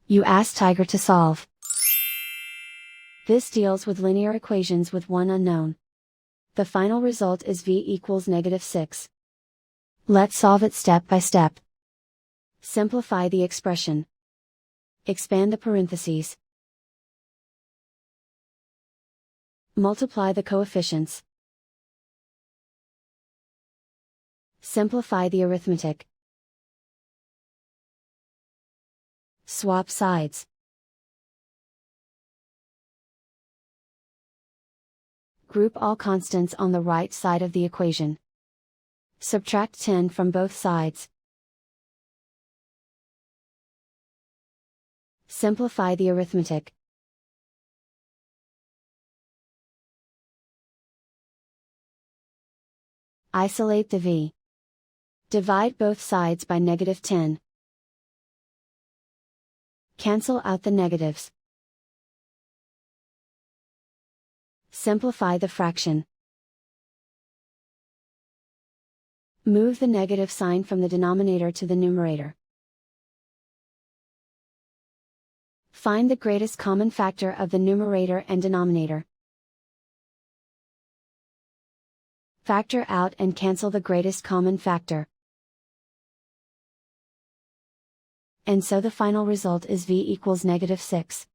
You ask Tiger to solve. This deals with linear equations with one unknown. The final result is v equals -6. Let's solve it step by step. Simplify the expression. Expand the parentheses. Multiply the coefficients. Simplify the arithmetic. Swap sides. Group all constants on the right side of the equation. Subtract 10 from both sides. Simplify the arithmetic. Isolate the v. Divide both sides by -10. Cancel out the negatives. Simplify the fraction. Move the negative sign from the denominator to the numerator. Find the greatest common factor of the numerator and denominator. Factor out and cancel the greatest common factor. And so the final result is v equals -6.